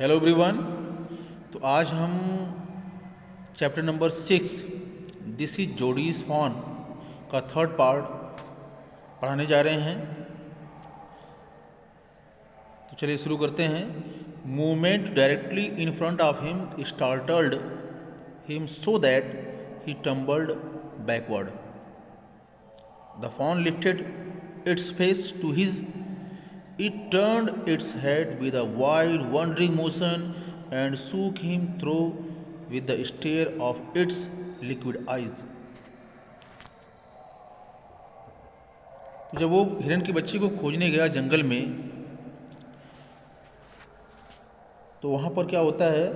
Hello everyone. तो आज हम chapter number 6 this is Jody's horn का थर्ड पार्ट पढ़ाने जा रहे हैं। तो चलिए शुरू करते हैं। Movement directly in front of him startled him so that he tumbled backward. The fawn lifted its face to his. It turned its head with a wide, wandering motion and shook him through with the stare of its liquid eyes. तो जब वो हिरन की बच्ची को खोजने गया जंगल में, तो वहाँ पर क्या होता है,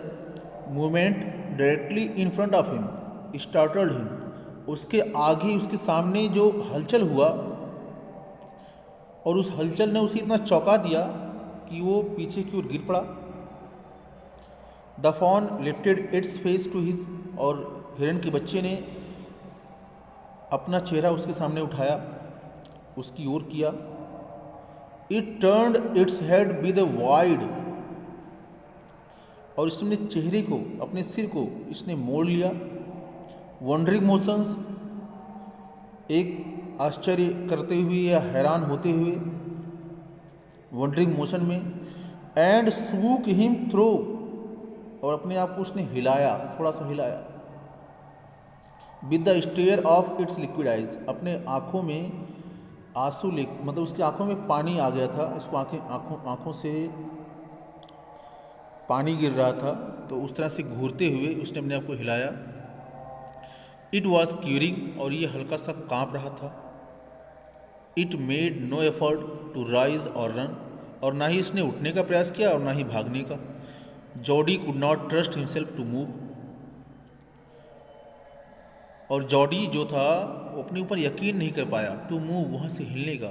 movement directly in front of him startled him, उसके आगे उसके सामने जो हलचल हुआ और उस हलचल ने उसे इतना चौंका दिया कि वो पीछे की ओर गिर पड़ा। The fawn lifted its face to his, और हिरन के बच्चे ने अपना चेहरा उसके सामने उठाया, उसकी ओर किया। It turned its head with a wide, और इसने चेहरे को, अपने सिर को इसने मोड़ लिया। वंडरिंग मोशंस, एक आश्चर्य करते हुए या हैरान होते हुए वंडरिंग मोशन में। एंड सूक हिम थ्रो, और अपने आप को उसने हिलाया, थोड़ा सा हिलाया। With the stare of its liquid eyes, अपने आँखों में आंसू ले, मतलब उसकी आँखों में पानी आ गया था, इसको आँखों से पानी गिर रहा था, तो उस तरह से घूरते हुए उसने अपने आप को हिलाया। इट वॉज क्यूरिंग, और ये हल्का सा काँप रहा था। It made no effort to rise और रन, और ना ही इसने उठने का प्रयास किया और ना ही भागने का। Jody could not trust himself to move, और जॉडी जो था वो अपने ऊपर यकीन नहीं कर पाया, टू मूव, वहाँ से हिलने का,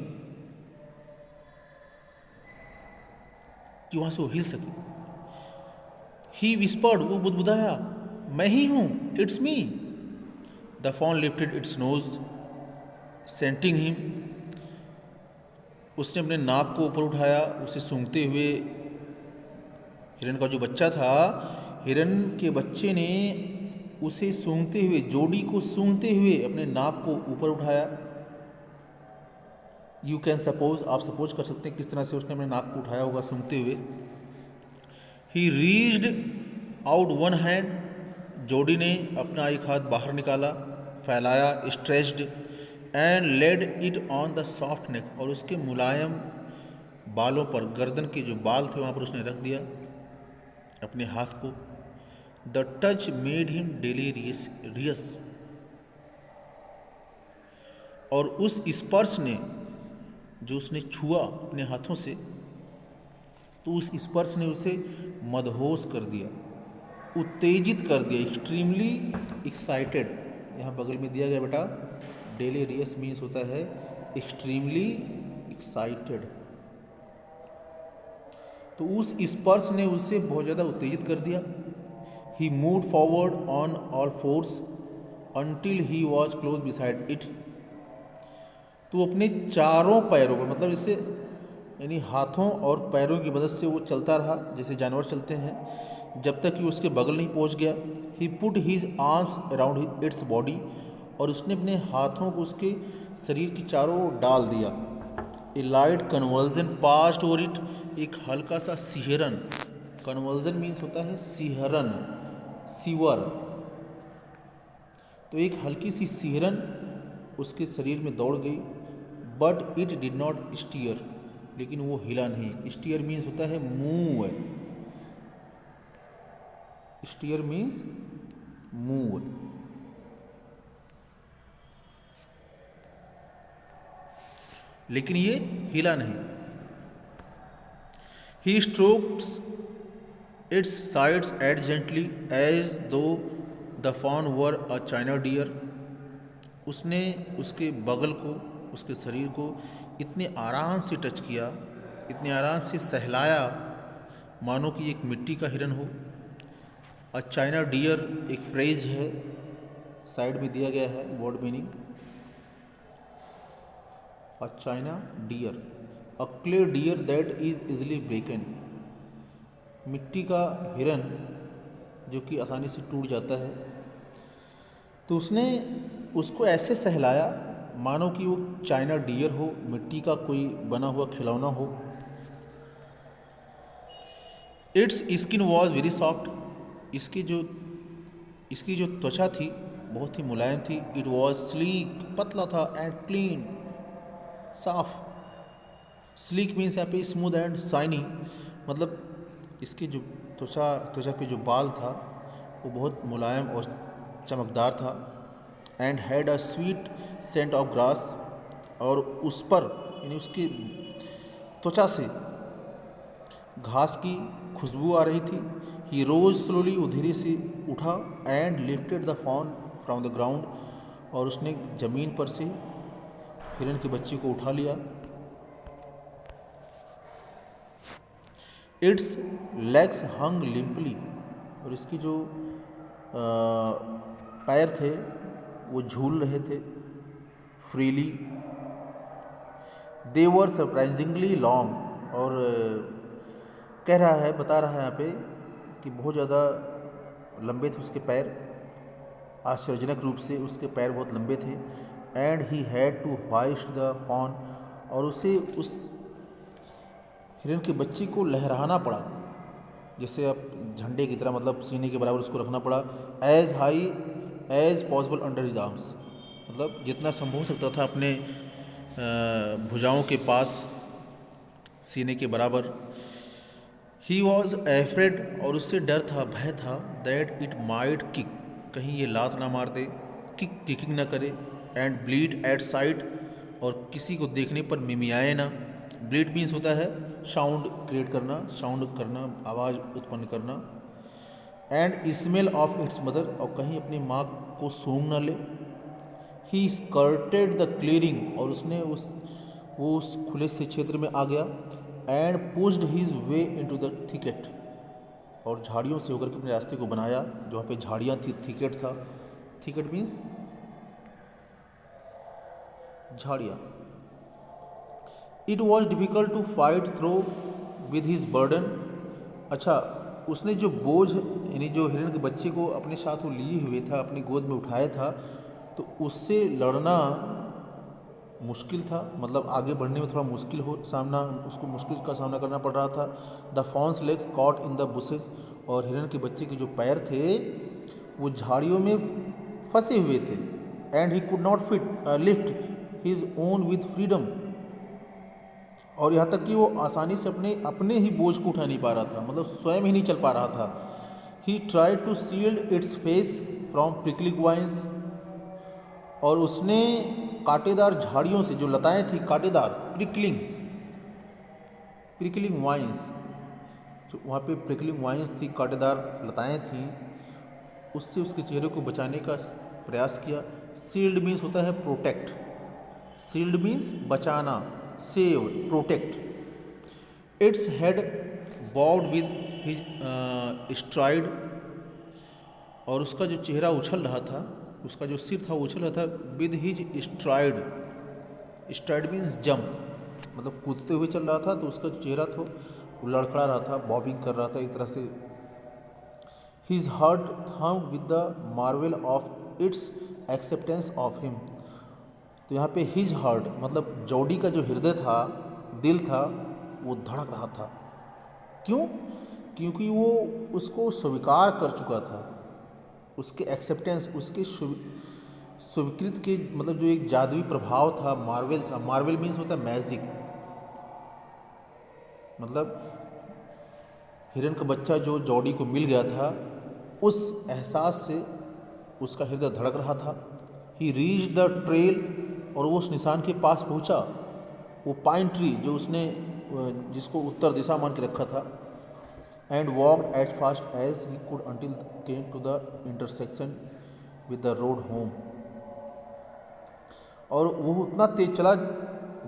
कि वहाँ से वो हिल सके। ही विस्पर्ड, वो बुदबुदाया, मैं ही हूँ, it's me. The fawn lifted its nose scenting him, उसने अपने नाक को ऊपर उठाया, उसे सूंघते हुए। हिरन का जो बच्चा था, हिरन के बच्चे ने उसे सूंघते हुए, जोड़ी को सूंघते हुए अपने नाक को ऊपर उठाया। यू कैन सपोज, आप सपोज कर सकते हैं किस तरह से उसने अपने नाक को उठाया होगा सूंघते हुए। He reached out one hand, Jody ने अपना एक हाथ बाहर निकाला, फैलाया, stretched, and laid it on the soft neck, और उसके मुलायम बालों पर, गर्दन के जो बाल थे वहाँ पर उसने रख दिया अपने हाथ को। The touch made him delirious, और उस स्पर्श ने, जो उसने छुआ अपने हाथों से, तो उस स्पर्श ने उसे मदहोश कर दिया, उत्तेजित कर दिया। एक्सट्रीमली एक्साइटेड, यहाँ बगल में दिया गया बेटा, डेलीरियस मीन्स होता है एक्सट्रीमली एक्साइटेड। तो उस स्पर्श ने उसे बहुत ज़्यादा उत्तेजित कर दिया। He moved forward on all fours until he was close beside it, तो अपने चारों पैरों पर, मतलब इसे यानी हाथों और पैरों की मदद से वो चलता रहा जैसे जानवर चलते हैं, जब तक कि उसके बगल नहीं पहुंच गया। He put his arms around its body, और उसने अपने हाथों को उसके शरीर की चारों ओर डाल दिया। A light convulsion passed over it, एक हल्का सा सिहरन, कन्वर्जन मीन्स होता है सिहरन, सीवर, तो एक हल्की सी सिहरन उसके शरीर में दौड़ गई। But it did not stir, लेकिन वो हिला नहीं। स्टीयर मीन्स होता है मूव, स्टीयर मीन्स मूव। लेकिन ये हिला नहीं। He strokes its sides at gently as though the fawn were a China deer, उसने उसके बगल को, उसके शरीर को इतने आराम से टच किया, इतने आराम से सहलाया, मानो कि एक मिट्टी का हिरन हो। अ चाइना डियर एक फ्रेज है, साइड में दिया गया है word meaning. A China deer, a clay deer that is easily broken, मिट्टी का हिरन जो कि आसानी से टूट जाता है, तो उसने उसको ऐसे सहलाया मानो कि वो चाइना डियर हो, मिट्टी का कोई बना हुआ खिलौना हो। It's skin was very soft, इसकी जो त्वचा थी बहुत ही मुलायम थी। इट वॉज स्लीक, पतला था, एंड क्लीन, साफ। स्लीक मीन्स यहाँ पे स्मूथ एंड शाइनी, मतलब इसकी जो त्वचा पे जो बाल था वो बहुत मुलायम और चमकदार था। And had a sweet scent of grass, और उस पर यानी उसकी त्वचा से घास की खुशबू आ रही थी। ही रोज स्लोली, वो धीरे से उठा। And lifted the fawn from the ground, और उसने ज़मीन पर से हिरन के बच्चे को उठा लिया। इट्स लेग्स हंग लिम्पली, और इसकी जो पैर थे वो झूल रहे थे फ्रीली। दे वर सरप्राइजिंगली लॉन्ग, और बता रहा है यहाँ पे कि बहुत ज़्यादा लंबे थे उसके पैर, आश्चर्यजनक रूप से उसके पैर बहुत लंबे थे। And he had to hoist the fawn, और उसे उस हिरन के बच्चे को लहराना पड़ा, जैसे अब झंडे की तरह, मतलब सीने के बराबर उसको रखना पड़ा। As high as possible under his arms, मतलब जितना संभव हो सकता था अपने भुजाओं के पास, सीने के बराबर। ही वॉज एफ्रेड, और उससे डर था, भय था। दैट इट माइट किक, कहीं ये लात ना मार दे, किकिंग ना करे। एंड ब्लीड एट साइट, और किसी को देखने पर मिमियाए ना। ब्लीड मीन्स होता है साउंड क्रिएट करना, साउंड करना, आवाज़ उत्पन्न करना। And smell of its mother, और कहीं अपनी माँ को सूंघ ना ले। ही स्कर्टेड द क्लियरिंग, और उसने उस खुले से क्षेत्र में आ गया। And pushed his way into the thicket, और झाड़ियों से होकर के अपने रास्ते को बनाया। जो वहाँ पे झाड़ियाँ थी, थिकेट था, थिकेट मीन्स झाड़ियाँ। It was difficult to fight through with his burden. अच्छा, उसने जो बोझ यानी जो हिरन के बच्चे को अपने साथ वो लिए हुए था, अपनी गोद में उठाया था, तो उससे लड़ना मुश्किल था, मतलब आगे बढ़ने में थोड़ा मुश्किल उसको मुश्किल का सामना करना पड़ रहा था। The fawns legs caught in the bushes, और हिरन के बच्चे के जो पैर थे वो झाड़ियों में फंसे हुए थे। And he could not lift his own with freedom, और यहाँ तक कि वो आसानी से अपने ही बोझ को उठा नहीं पा रहा था, मतलब स्वयं ही नहीं चल पा रहा था। He tried to shield its face from prickling vines, और उसने कांटेदार झाड़ियों से, जो लताएं थी कांटेदार, प्रिकलिंग वाइन्स, जो वहाँ पे प्रिकलिंग वाइन्स थी, कांटेदार लताएं थी, उससे उसके चेहरे को बचाने का प्रयास किया। शील्ड मीन्स होता है प्रोटेक्ट, शील्ड मीन्स बचाना, save, protect. Its head barbed with his STRIDE, और उसका जो चेहरा उछल रहा था, उसका जो सिर था वो उछल रहा था with his STRIDE. STRIDE means jump, मतलब कूदते हुए चल रहा था, तो उसका जो चेहरा था वो लड़खड़ा रहा था, बॉबिंग कर रहा था एक तरह से। His heart thumbed with the marvel of its acceptance of him, तो यहाँ पे हिज हार्ट मतलब जॉडी का जो हृदय था, दिल था, वो धड़क रहा था। क्यों? क्योंकि वो उसको स्वीकार कर चुका था, उसके एक्सेप्टेंस, उसके स्वीकृत के, मतलब जो एक जादुई प्रभाव था, मार्वेल था। मार्वेल मीन्स होता है मैजिक, मतलब हिरन का बच्चा जो जॉडी को मिल गया था, उस एहसास से उसका हृदय धड़क रहा था। ही रीच द ट्रेल, और वो उस निशान के पास पहुंचा, वो पाइन ट्री जो उसने जिसको उत्तर दिशा मान के रखा था। And walked as fast as he could until came to the intersection with the road home, और वो उतना तेज चला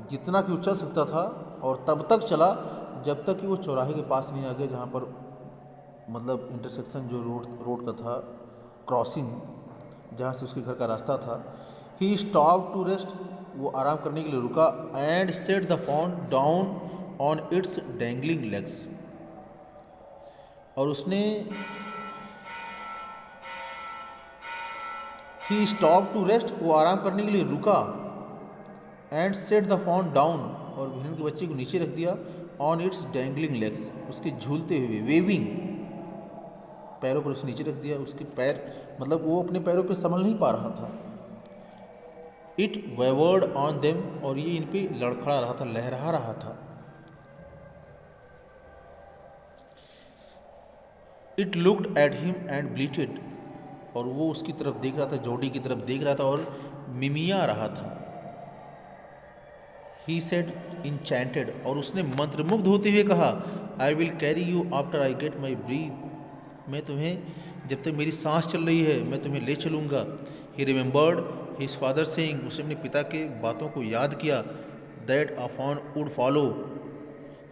जितना कि वो चल सकता था, और तब तक चला जब तक कि वो चौराहे के पास नहीं आ गया, जहाँ पर मतलब इंटरसेक्शन जो रोड का था, क्रॉसिंग, जहाँ से उसके घर का रास्ता था। ही स्टॉप टू रेस्ट, वो आराम करने के लिए रुका। And set the fawn down on its dangling legs, और उसने ही स्टॉप टू रेस्ट, वो आराम करने के लिए रुका, and set the phone down, और हिरन के बच्चे को नीचे रख दिया, ऑन इट्स डैंगलिंग लेग्स, उसके झूलते हुए वेविंग पैरों पर उसे नीचे रख दिया। उसके पैर मतलब वो अपने पैरों पे संभल नहीं पा रहा था। इट वेवर्ड ऑन देम, और ये इन पे लड़खड़ा रहा था, लहरा रहा था। It looked at him and bleated, और वो उसकी तरफ देख रहा था, जोड़ी की तरफ देख रहा था और मिमिया रहा था। ही सेड इंचैंटेड, और उसने मंत्रमुग्ध होते हुए कहा, I will carry you after I get my breath, मैं तुम्हें जब तक मेरी सांस चल रही है मैं तुम्हें ले चलूँगा। He remembered his father saying, उसने अपने पिता के बातों को याद किया, that a fawn would follow,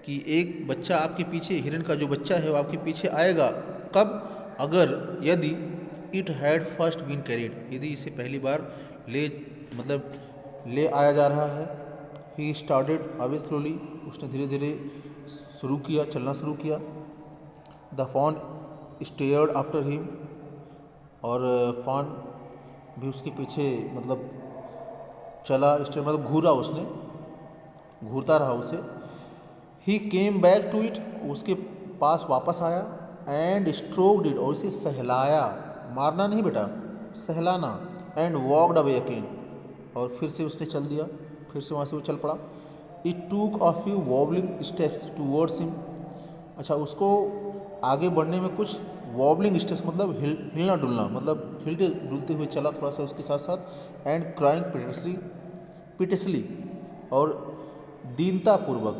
कि एक बच्चा आपके पीछे, हिरन का जो बच्चा है वो आपके पीछे आएगा। कब? अगर, यदि it had first been carried, यदि इसे पहली बार ले आया जा रहा है। ही स्टार्टेड अवे स्लोली, उसने धीरे धीरे शुरू किया, चलना शुरू किया। The fawn stared after him, और फॉन भी उसके पीछे चला, स्टेयर मतलब घूरा, उसने घूरता रहा उसे। ही केम बैक टू इट, उसके पास वापस आया, एंड स्ट्रोक्ड इट, और उसे सहलाया, मारना नहीं बेटा, सहलाना, एंड वॉक्ड अवे अगेन, और फिर से उसने चल दिया, फिर से वहाँ से वो चल पड़ा। It took a few wobbling steps towards him, अच्छा उसको आगे बढ़ने में कुछ वॉबलिंग स्टेप्स मतलब हिलना डुलना, मतलब हिलते डुलते हुए चला थोड़ा सा उसके साथ साथ। एंड क्राइंग पिटिसली, और दीनतापूर्वक,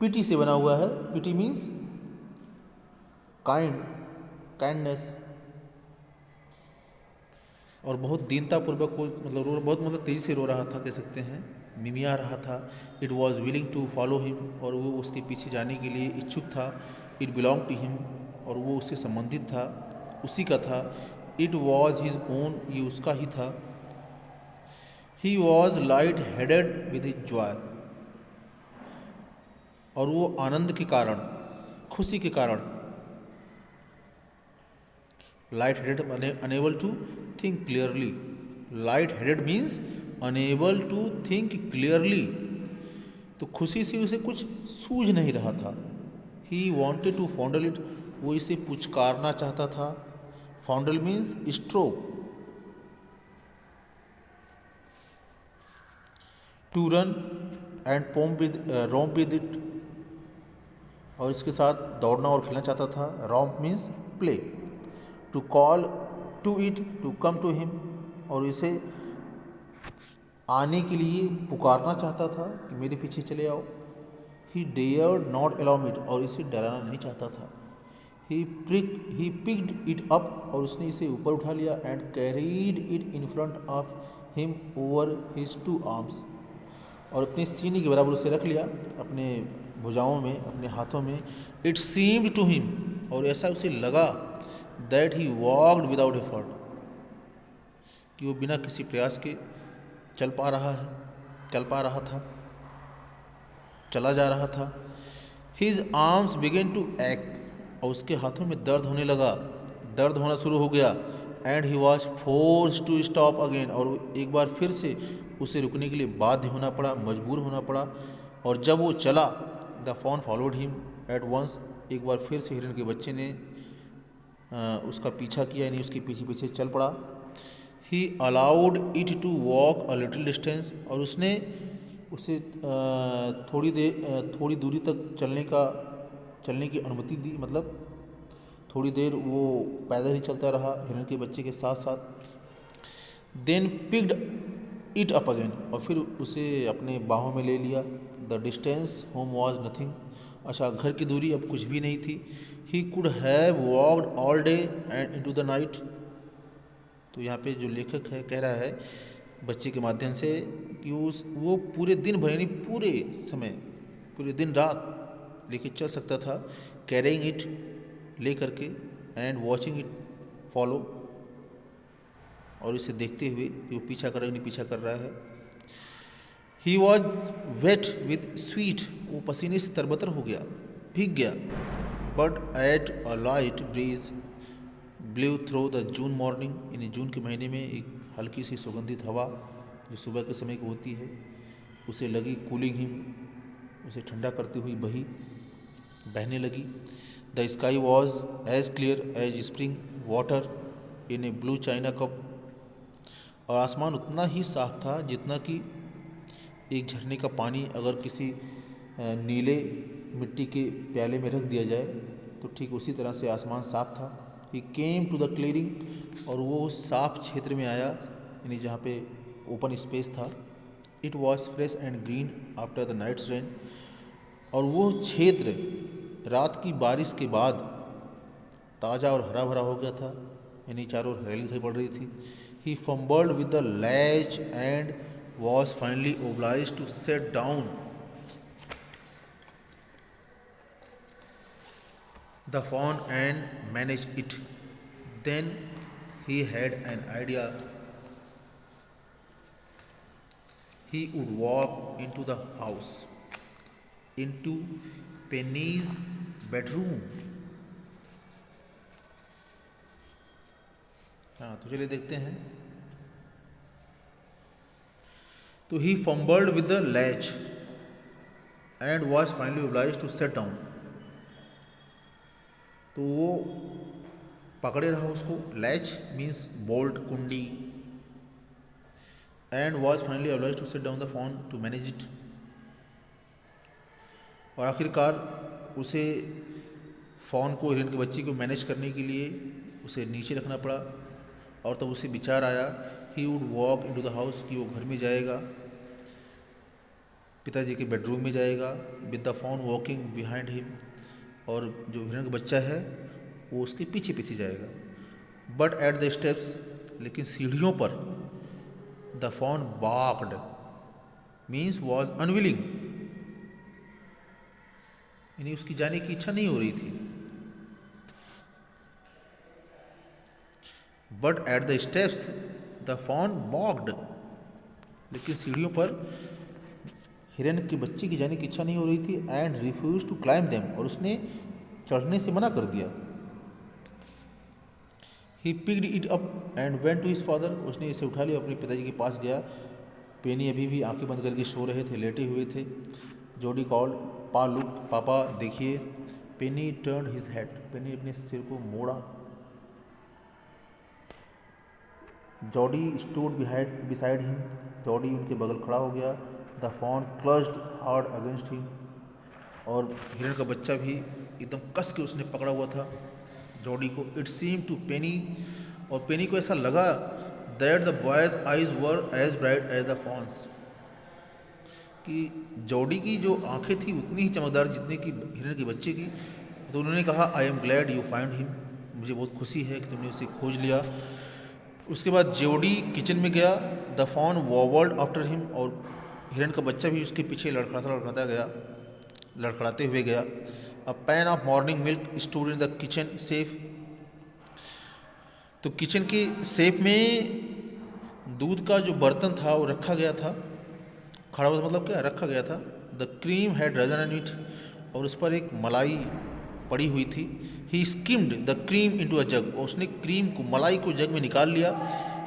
पिटी से बना हुआ है, पिटी मीन्स काइंडनेस, और बहुत दीनतापूर्वक वो बहुत तेज़ी से रो रहा था, कह सकते हैं, मिमिया रहा था। It was willing to follow him, और वो उसके पीछे जाने के लिए इच्छुक था। इट बिलोंग टू हिम, और वो उससे संबंधित था, उसी का था। इट वॉज हिज ओन, ये उसका ही था। He was light headed with his joy, और वो आनंद के कारण, खुशी के कारण, लाइट हेडेड माने unable to think clearly, light headed means unable to think clearly, तो खुशी से उसे कुछ सूझ नहीं रहा था। He wanted to fondle it, वो इसे पुचकारना चाहता था। Fondle means stroke. To run and romp with it, और इसके साथ दौड़ना और खेलना चाहता था। रोम्प means play. To call to it to come to him, और इसे आने के लिए पुकारना चाहता था कि मेरे पीछे चले आओ। ही डेयर्ड नॉट अलाउ इट, और इसे डराना नहीं चाहता था। ही पिक्ड इट अप, और उसने इसे ऊपर उठा लिया। And carried it in front of him over his two arms, और अपने सीने के बराबर उसे रख लिया, अपने भुजाओं में, अपने हाथों में। इट सीम्ड टू हिम, और ऐसा उसे लगा, that he walked without effort, कि वो बिना किसी प्रयास के चल पा रहा था, चला जा रहा था। हिज आर्म्स बिगेन टू एक्ट, और उसके हाथों में दर्द होना शुरू हो गया। And he was forced to stop again, और एक बार फिर से उसे रुकने के लिए बाध्य होना पड़ा, मजबूर होना पड़ा। और जब वो चला, the fawn followed him at once, एक बार फिर से हिरन के बच्चे ने उसका पीछा किया, यानी उसके पीछे पीछे चल पड़ा। He allowed it to walk a little distance, और उसने उसे थोड़ी दूरी तक चलने की अनुमति दी, मतलब थोड़ी देर वो पैदल ही चलता रहा हिरन के बच्चे के साथ साथ। Then picked it up again, और फिर उसे अपने बाहों में ले लिया। The distance home was nothing, अच्छा घर की दूरी अब कुछ भी नहीं थी। He could have walked all day and into the night, तो यहाँ पे जो लेखक है कह रहा है बच्चे के माध्यम से कि वो पूरे दिन भर, यानी पूरे समय, पूरे दिन रात लेके चल सकता था। कैरिंग इट, ले करके, एंड वॉचिंग इट फॉलो, और इसे देखते हुए कि वो पीछा कर रहा है नहीं पीछा कर रहा है। He was wet with sweat, वो पसीने से तरबतर हो गया, भीग गया। But at a light breeze blew through the June morning, यानी जून के महीने में एक हल्की सी सुगंधित हवा जो सुबह के समय की होती है उसे लगी, कूलिंग हिम, उसे ठंडा करती हुई बहने लगी। The sky was as clear as spring water in a blue china cup, और आसमान उतना ही साफ था जितना कि एक झरने का पानी अगर किसी नीले मिट्टी के प्याले में रख दिया जाए तो ठीक उसी तरह से आसमान साफ था। ही केम टू द क्लियरिंग, और वो उस साफ क्षेत्र में आया, यानी जहाँ पे ओपन स्पेस था। It was fresh and green after the night's rain, और वो क्षेत्र रात की बारिश के बाद ताज़ा और हरा भरा हो गया था, यानी चारों ओर हरियाली दिखाई पड़ रही थी। He fumbled with the latch and was finally obliged to set down the fawn and manage it. Then he had an idea. He would walk into the house, into Penny's bedroom. हाँ, तो चलिए देखते हैं। तो he fumbled with the latch and was finally obliged to sit down. तो वो पकड़े रहा उसको, लैच मीन्स बोल्ट, कुंडी, and was finally obliged to sit down the fawn to manage it, और आखिरकार उसे फ़ोन को, हिरन के बच्चे को मैनेज करने के लिए उसे नीचे रखना पड़ा। और तब उसे विचार आया, he would walk into the house, कि वो घर में जाएगा, पिताजी के बेडरूम में जाएगा, with the phone walking behind him, और जो हिरण का बच्चा है वो उसके पीछे पीछे जाएगा। बट एट द स्टेप्स, लेकिन सीढ़ियों पर, the fawn balked means was unwilling, यानी उसकी जाने की इच्छा नहीं हो रही थी। But at the steps the fawn balked, लेकिन सीढ़ियों पर हिरन के बच्चे की जाने की इच्छा नहीं हो रही थी। And refuse to climb them, और उसने चढ़ने से मना कर दिया। He picked it up and went to his father, उसने इसे उठा लिया, अपने पिताजी के पास गया। पेनी अभी भी आंखें बंद करके सो रहे थे, लेटे हुए थे। जोडी कॉल्ड, पा लुक, पापा देखिए। Penny turn his head, Penny अपने सिर को मोड़ा। Jody stood beside him, Jody उनके बगल खड़ा हो गया। The fawn clutched hard against him, और हिरण का बच्चा भी एकदम कस के उसने पकड़ा हुआ था जॉडी को। इट सीम टू पेनी, और पेनी को ऐसा लगा that the boy's eyes were as bright as the fawn's, कि जॉडी की जो आंखें थी उतनी ही चमकदार जितनी कि हिरण के बच्चे की। तो उन्होंने कहा, I am glad you find him, मुझे बहुत खुशी है कि तुमने उसे खोज लिया। उसके बाद जॉडी किचन में गया। द फॉन वॉवर्ड आफ्टर हिम, और हिरण का बच्चा भी उसके पीछे लड़खड़ाते हुए गया। A pan of morning milk stood in the kitchen safe, तो किचन के सेफ में दूध का जो बर्तन था वो रखा गया था। खड़ा हुआ मतलब क्या, रखा गया था। The cream had risen on it, और उस पर एक मलाई पड़ी हुई थी। He skimmed the cream into a jug, और उसने क्रीम को, मलाई को जग में निकाल लिया।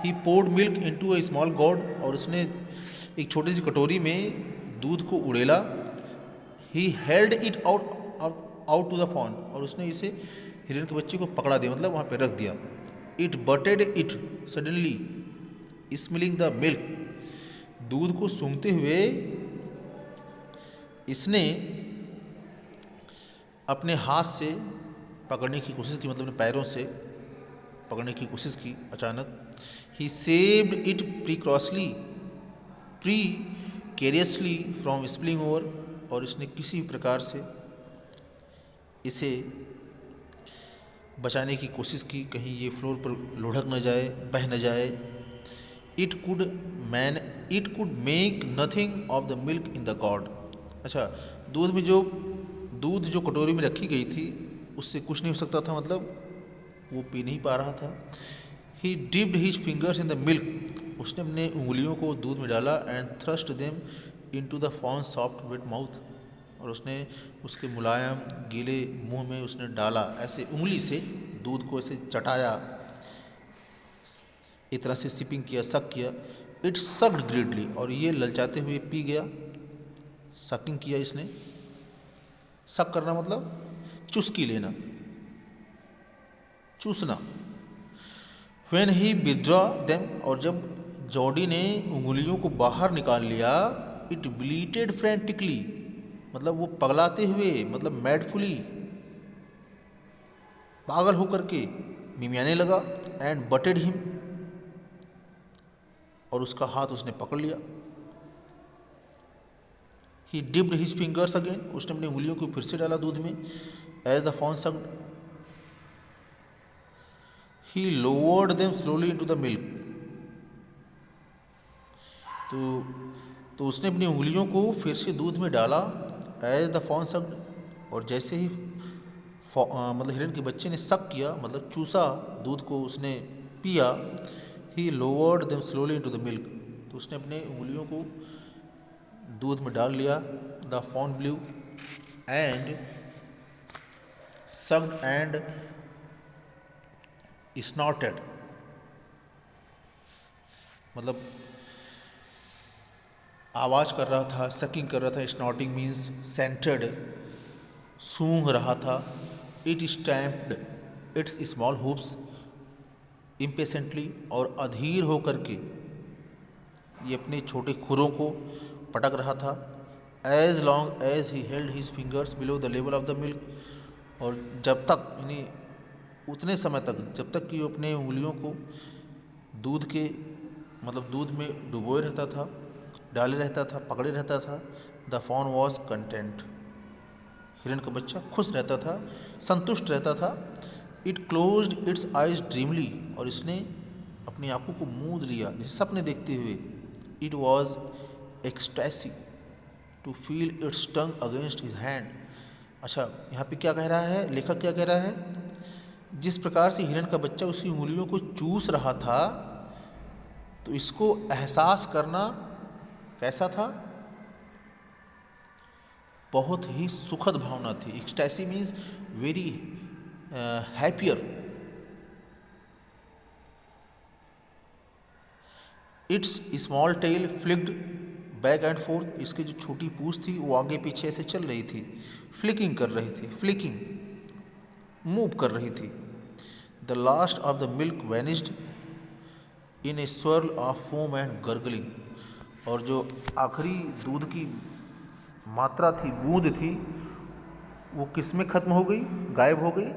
He poured milk into a small gourd, और उसने एक छोटी सी कटोरी में दूध को उड़ेला। He held it out to the fawn, और उसने इसे हिरन के बच्चे को पकड़ा दिया, मतलब वहाँ पे रख दिया। It butted it suddenly smelling the milk, दूध को सूंघते हुए इसने अपने हाथ से पकड़ने की कोशिश की, मतलब अपने पैरों से पकड़ने की कोशिश की अचानक। He saved it precariously from spilling over, और इसने किसी भी प्रकार से इसे बचाने की कोशिश की, कहीं ये फ्लोर पर लुढ़क न जाए, बह न जाए। It could make nothing of the milk in the God, अच्छा, दूध जो कटोरी में रखी गई थी उससे कुछ नहीं हो सकता था, मतलब वो पी नहीं पा रहा था। He dipped his fingers in the milk, उसने अपने उंगलियों को दूध में डाला। And thrust them into the fawn soft wet mouth, और उसने उसके मुलायम गीले मुंह में उसने डाला, ऐसे उंगली से दूध को ऐसे चटाया, एक तरह से सिपिंग किया, सक किया। इट सक्ड ग्रेटली, और ये ललचाते हुए पी गया, सकिंग किया इसने। सक करना मतलब चुस्की लेना, चूसना। व्हेन ही विथड्रॉ देम, और जब जॉडी ने उंगलियों को बाहर निकाल लिया, इट ब्लीटेड फ्रेंटिकली, मतलब वो पगलाते हुए, मतलब मैडफुली, पागल होकर के मिमियाने लगा। एंड बटेड हिम, और उसका हाथ उसने पकड़ लिया। He dipped his fingers again, उसने अपनी उंगलियों को फिर से डाला दूध में। As the fawn sucked, he lowered them slowly into the milk, तो उसने अपनी उंगलियों को फिर से दूध में डाला। एज द फॉन सक्ड, और जैसे ही मतलब हिरन के बच्चे ने सक किया, मतलब चूसा दूध को, उसने पिया। He lowered them slowly into the milk, तो उसने अपने उंगलियों को दूध में डाल लिया। The fawn blew and sucked and snorted, मतलब आवाज़ कर रहा था, सकिंग कर रहा था। स्नॉटिंग मीन्स सेंटेड, सूंघ रहा था। It stamped it's small hoops impatiently, और अधीर होकर के ये अपने छोटे खुरों को पटक रहा था। As long as he held his fingers below the level of the milk, और जब तक, यानी उतने समय तक, जब तक कि वो अपने उंगलियों को दूध के, मतलब दूध में डुबोए रहता था, डाले रहता था, पकड़े रहता था। द फॉन वॉज कंटेंट, हिरन का बच्चा खुश रहता था, संतुष्ट रहता था। इट क्लोज्ड इट्स आइज ड्रीमली, और इसने अपनी आंखों को मूंद लिया जैसे सपने देखते हुए। It was ecstasy to feel its tongue against his hand. अच्छा, यहाँ पे क्या कह रहा है लेखक, क्या कह रहा है? जिस प्रकार से हिरन का बच्चा उसकी उंगलियों को चूस रहा था, तो इसको एहसास करना कैसा था? बहुत ही सुखद भावना थी। Ecstasy means very happier. It's small tell flicked back and fourth, इसकी जो छोटी पूंछ थी वो आगे पीछे ऐसे चल रही थी, फ्लिकिंग कर रही थी, फ्लिकिंग, मूव कर रही थी। The last of the milk vanished in A swirl of foam and gargling, और जो आखिरी दूध की मात्रा थी, बूंद थी, वो किस में खत्म हो गई, गायब हो गई?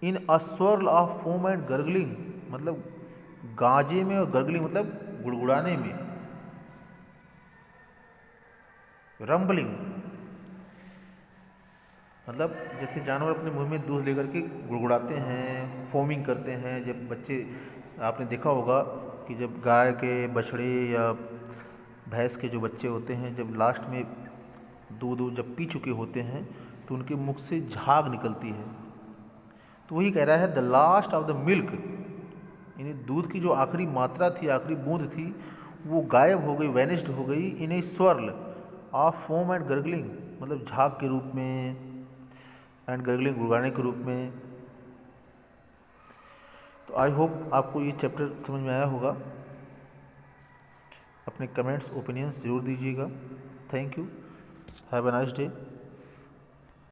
इन अ swirl of foam and gargling, मतलब गाजे में, और गर्गलिंग मतलब गुड़गुड़ाने में, रंबलिंग, मतलब जैसे जानवर अपने मुंह में दूध लेकर के गुड़गुड़ाते हैं, फोमिंग करते हैं। जब बच्चे, आपने देखा होगा कि जब गाय के बछड़े या भैंस के जो बच्चे होते हैं, जब लास्ट में दूध जब पी चुके होते हैं, तो उनके मुख से झाग निकलती है। तो वही कह रहा है, the last of the milk, यानी दूध की जो आखिरी मात्रा थी, आखिरी बूंद थी, वो गायब हो गई, वैनिश्ड हो गई। इन ए swirl of foam and gargling, मतलब झाग के रूप में, एंड गर्गलिंग गुड़गुड़ाने के रूप में। तो आई होप आपको ये चैप्टर समझ में आया होगा। अपने कमेंट्स, ओपिनियंस ज़रूर दीजिएगा। Thank you, have a nice day.